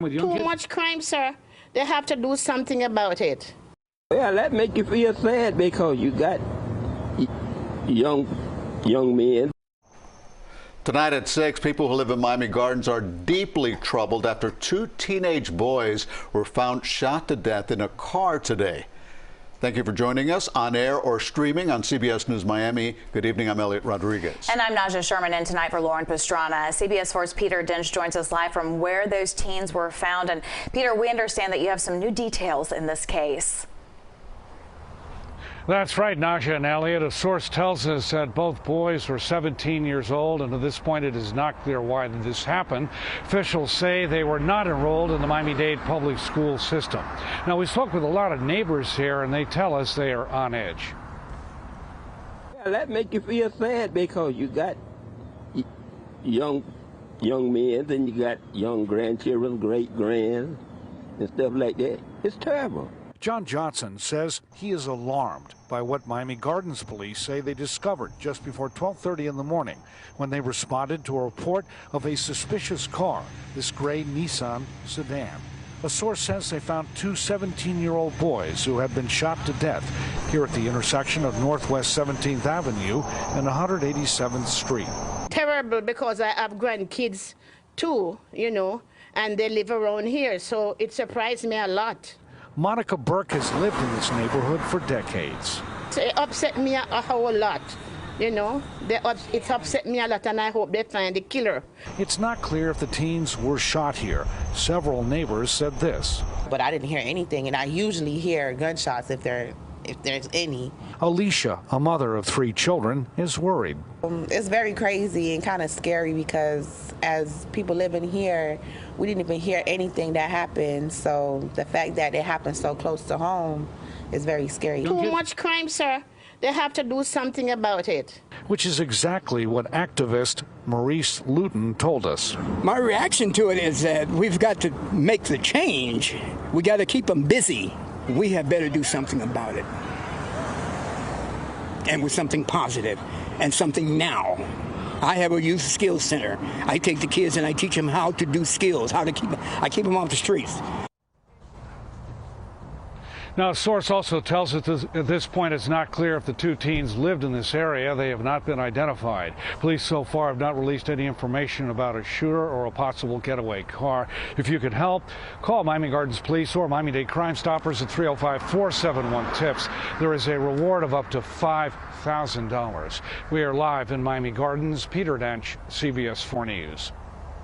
Too much crime, sir. They have to do something about it. Well, that make you feel sad because you got young men. Tonight at 6, people who live in Miami Gardens are deeply troubled after 2 teenage boys were found shot to death in a car today. Thank you for joining us on air or streaming on CBS News Miami. Good evening. I'm Elliot Rodriguez. And I'm Naja Sherman, in tonight for Lauren Pastrana. CBS 4's Peter Dench joins us live from where those teens were found. And Peter, we understand that you have some new details in this case. That's right, Naja and Elliot. A source tells us that both boys were 17 years old, and at this point it is not clear why this happened. Officials say they were not enrolled in the Miami-Dade public school system. Now, we spoke with a lot of neighbors here, and they tell us they are on edge. Well, that make you feel sad because you got young men, then you got young grandchildren, great-grands, and stuff like that. It's terrible. John Johnson says he is alarmed by what Miami Gardens police say they discovered just before 12:30 in the morning when they responded to a report of a suspicious car, this gray Nissan sedan. A source says they found 2 17-year-old boys who had been shot to death here at the intersection of Northwest 17th Avenue and 187th Street. Terrible, because I have grandkids too, and they live around here, so it surprised me a lot. Monica Burke has lived in this neighborhood for decades. It upset me a whole lot, It's upset me a lot, and I hope they find the killer. It's not clear if the teens were shot here. Several neighbors said this. But I didn't hear anything, and I usually hear gunshots if there's any. Alicia, a mother of 3 children, is worried. It's very crazy and kind of scary because as people living here, we didn't even hear anything that happened. So the fact that it happened so close to home is very scary. Too much crime, sir. They have to do something about it. Which is exactly what activist Maurice Luton told us. My reaction to it is that we've got to make the change. We got to keep them busy. We have better do something about it. And with something positive and something now. I have a youth skills center. I take the kids and I teach them how to do skills, I keep them off the streets. Now, a source also tells us at this point it's not clear if the 2 teens lived in this area. They have not been identified. Police so far have not released any information about a shooter or a possible getaway car. If you could help, call Miami Gardens Police or Miami-Dade Crime Stoppers at 305-471-TIPS. There is a reward of up to $5,000. We are live in Miami Gardens. Peter Dench, CBS 4 News.